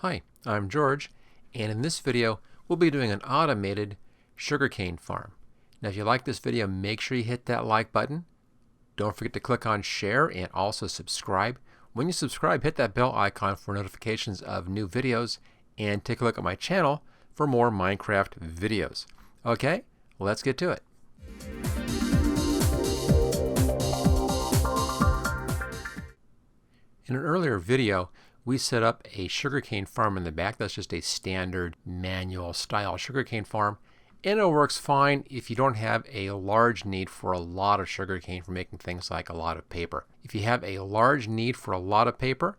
Hi, I'm George, and in this video we'll be doing an automated sugarcane farm. Now if you like this video, make sure you hit that like button. Don't forget to click on share and also subscribe. When you subscribe, hit that bell icon for notifications of new videos, and take a look at my channel for more Minecraft videos. Okay, let's get to it. In an earlier video, we set up a sugarcane farm in the back. That's just a standard manual style sugarcane farm, and it works fine if you don't have a large need for a lot of sugarcane for making things like a lot of paper. If you have a large need for a lot of paper,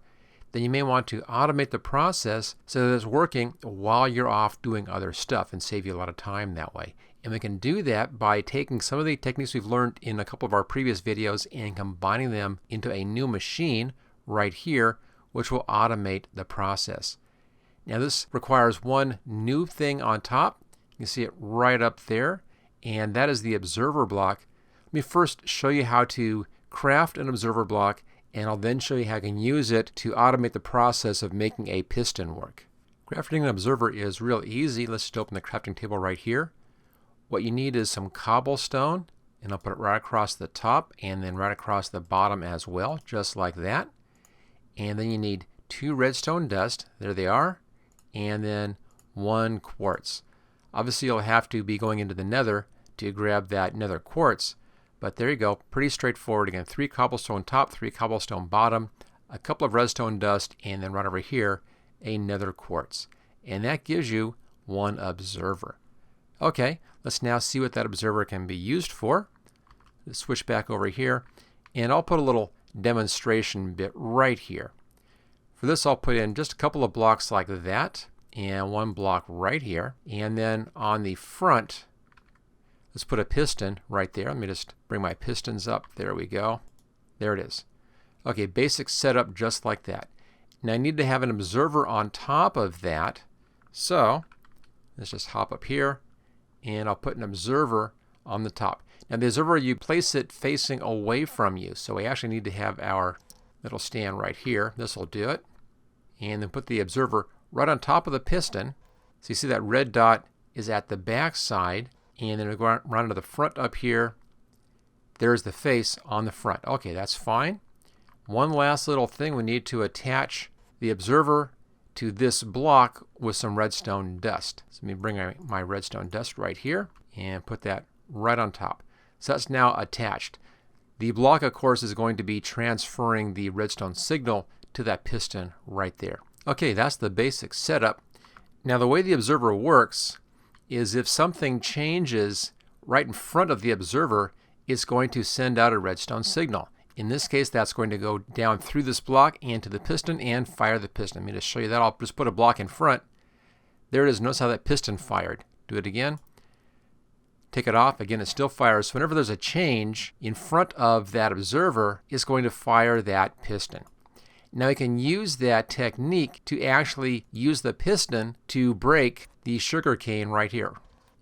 then you may want to automate the process so that it's working while you're off doing other stuff and save you a lot of time that way. And we can do that by taking some of the techniques we've learned in a couple of our previous videos and combining them into a new machine right here, which will automate the process. Now this requires one new thing on top. You see it right up there, and that is the observer block. Let me first show you how to craft an observer block, and I'll then show you how you can use it to automate the process of making a piston work. Crafting an observer is real easy. Let's just open the crafting table right here. What you need is some cobblestone, and I'll put it right across the top and then right across the bottom as well, just like that. And then you need 2 redstone dust, there they are, and then 1 quartz. Obviously you'll have to be going into the nether to grab that nether quartz, but there you go, pretty straightforward. Again, 3 cobblestone top, 3 cobblestone bottom, a couple of redstone dust, and then right over here a nether quartz. And that gives you 1 observer. Okay, let's now see what that observer can be used for. Let's switch back over here, and I'll put a little demonstration bit right here. For this I'll put in just a couple of blocks like that and 1 block right here, and then on the front let's put a piston right there. Let me just bring my pistons up. There we go. There it is. Okay, basic setup just like that. Now I need to have an observer on top of that, so let's just hop up here and I'll put an observer on the top. Now the observer, you place it facing away from you, so we actually need to have our little stand right here. This will do it. And then put the observer right on top of the piston. So you see that red dot is at the back side, and then we go around to the front up here. There's the face on the front. Okay, that's fine. One last little thing, we need to attach the observer to this block with some redstone dust. So let me bring my redstone dust right here and put that right on top. So that's now attached. The block, of course, is going to be transferring the redstone signal to that piston right there. Okay, that's the basic setup. Now the way the observer works is if something changes right in front of the observer, it's going to send out a redstone signal. In this case, that's going to go down through this block and to the piston and fire the piston. Let me just show you that. I'll just put a block in front. There it is. Notice how that piston fired. Do it again. Take it off. Again, it still fires. So whenever there's a change in front of that observer, it's going to fire that piston. Now you can use that technique to actually use the piston to break the sugarcane right here.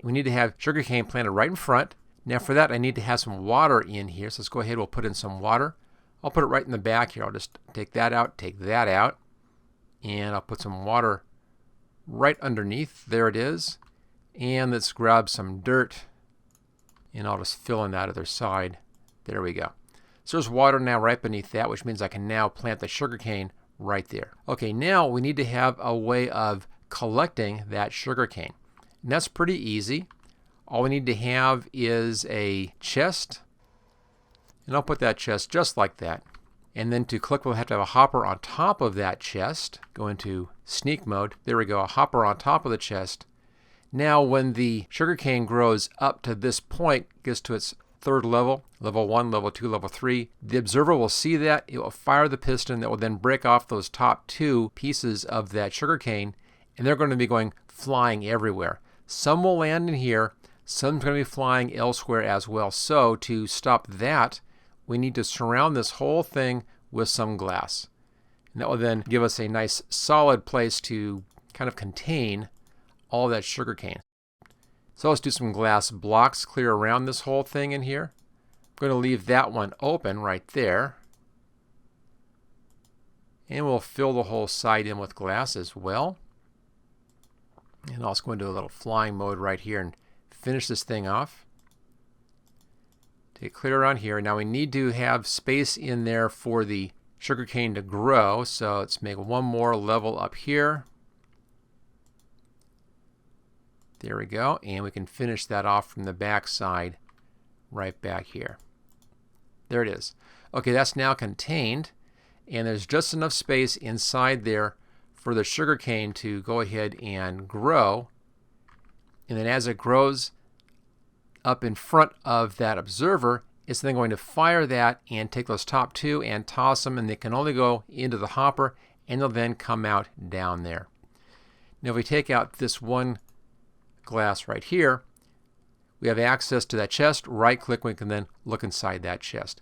We need to have sugarcane planted right in front. Now for that I need to have some water in here. So let's go ahead, we'll put in some water. I'll put it right in the back here. I'll just take that out, and I'll put some water right underneath. There it is. And let's grab some dirt, and I'll just fill in that other side. There we go. So there's water now right beneath that, which means I can now plant the sugarcane right there. Okay, now we need to have a way of collecting that sugarcane. And that's pretty easy. All we need to have is a chest, and I'll put that chest just like that. And then to collect, we'll have to have a hopper on top of that chest. Go into sneak mode. There we go, a hopper on top of the chest. Now when the sugarcane grows up to this point, gets to its 3rd level, level 1, level 2, level 3, the observer will see that. It will fire the piston that will then break off those top 2 pieces of that sugarcane, and they're going to be going flying everywhere. Some will land in here, some's going to be flying elsewhere as well. So to stop that, we need to surround this whole thing with some glass. And that will then give us a nice solid place to kind of contain all that sugarcane. So let's do some glass blocks clear around this whole thing in here. I'm going to leave that one open right there. And we'll fill the whole side in with glass as well. And I'll just go into a little flying mode right here and finish this thing off. Take it clear around here. Now we need to have space in there for the sugarcane to grow. So let's make one more level up here. There we go. And we can finish that off from the back side right back here. There it is. Okay, that's now contained. And there's just enough space inside there for the sugarcane to go ahead and grow. And then as it grows up in front of that observer, it's then going to fire that and take those top two and toss them, and they can only go into the hopper, and they'll then come out down there. Now if we take out this one glass right here, we have access to that chest. Right click, we can then look inside that chest.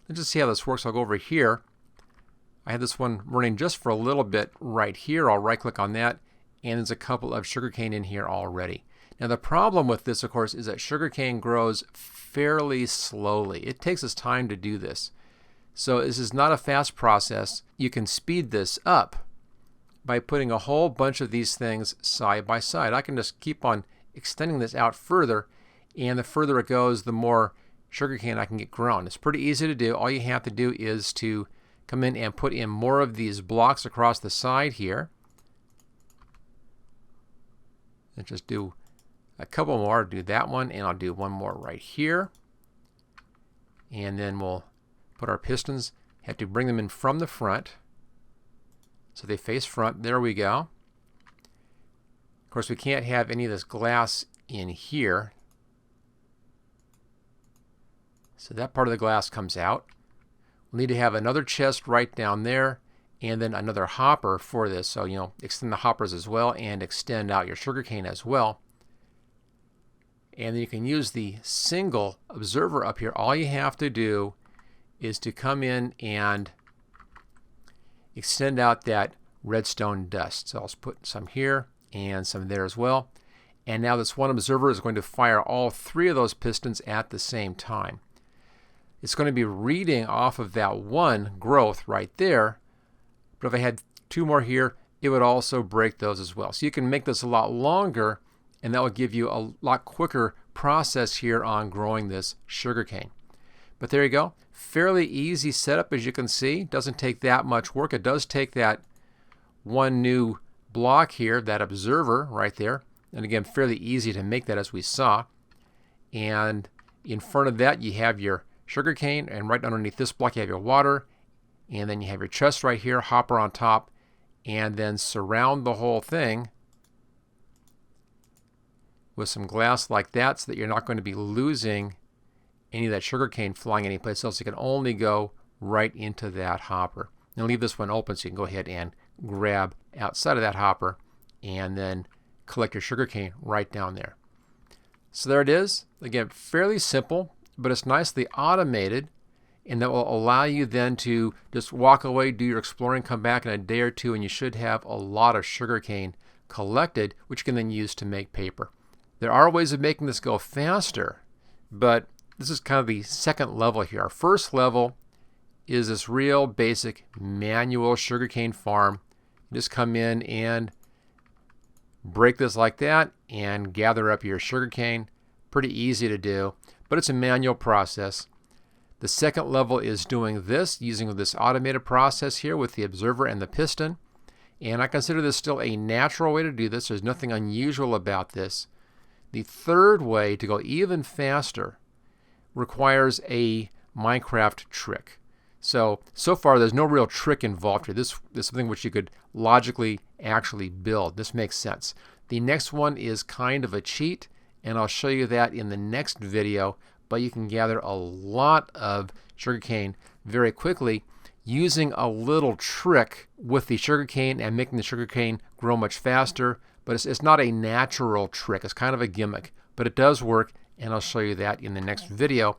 Let's just see how this works. I'll go over here. I have this one running just for a little bit right here. I'll right click on that, and there's a couple of sugarcane in here already. Now the problem with this, of course, is that sugarcane grows fairly slowly. It takes us time to do this. So this is not a fast process. You can speed this up by putting a whole bunch of these things side by side. I can just keep on extending this out further, and the further it goes, the more sugarcane I can get grown. It's pretty easy to do. All you have to do is to come in and put in more of these blocks across the side here. And just do a couple more. Do that one, and I'll do one more right here. And then we'll put our pistons. Have to bring them in from the front, so they face front. There we go. Of course, we can't have any of this glass in here, so that part of the glass comes out. We'll need to have another chest right down there, and then another hopper for this. So, you know, extend the hoppers as well, and extend out your sugarcane as well. And then you can use the single observer up here. All you have to do is to come in and extend out that redstone dust. So I'll just put some here and some there as well. And now this one observer is going to fire all three of those pistons at the same time. It's going to be reading off of that one growth right there. But if I had two more here, it would also break those as well. So you can make this a lot longer, and that will give you a lot quicker process here on growing this sugarcane. But there you go. Fairly easy setup, as you can see. Doesn't take that much work. It does take that one new block here, that observer right there. And again, fairly easy to make that, as we saw. And in front of that, you have your sugarcane, and right underneath this block you have your water, and then you have your chest right here, hopper on top, and then surround the whole thing with some glass like that, so that you're not going to be losing any of that sugarcane flying anyplace else. It can only go right into that hopper. And leave this one open so you can go ahead and grab outside of that hopper and then collect your sugarcane right down there. So there it is. Again, fairly simple, but it's nicely automated, and that will allow you then to just walk away, do your exploring, come back in a day or two, and you should have a lot of sugarcane collected, which you can then use to make paper. There are ways of making this go faster, but this is kind of the second level here. Our first level is this real basic manual sugarcane farm. You just come in and break this like that and gather up your sugarcane. Pretty easy to do, but it's a manual process. The second level is doing this using this automated process here with the observer and the piston. And I consider this still a natural way to do this. There's nothing unusual about this. The third way to go even faster requires a Minecraft trick. So far there's no real trick involved here. This is something which you could logically actually build. This makes sense. The next one is kind of a cheat, and I'll show you that in the next video, but you can gather a lot of sugarcane very quickly using a little trick with the sugarcane and making the sugarcane grow much faster, but it's not a natural trick. It's kind of a gimmick, but it does work, and I'll show you that in the next video.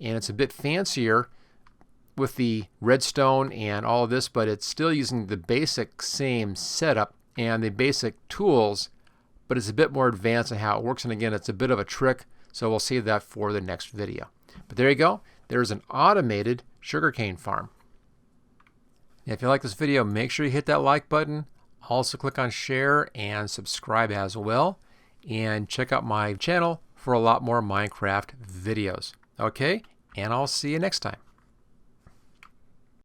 And it's a bit fancier with the redstone and all of this, but it's still using the basic same setup and the basic tools, but it's a bit more advanced in how it works. And again, it's a bit of a trick, so we'll save that for the next video. But there you go. There's an automated sugarcane farm. If you like this video, make sure you hit that like button. Also click on share and subscribe as well. And check out my channel for a lot more Minecraft videos. Okay, and I'll see you next time.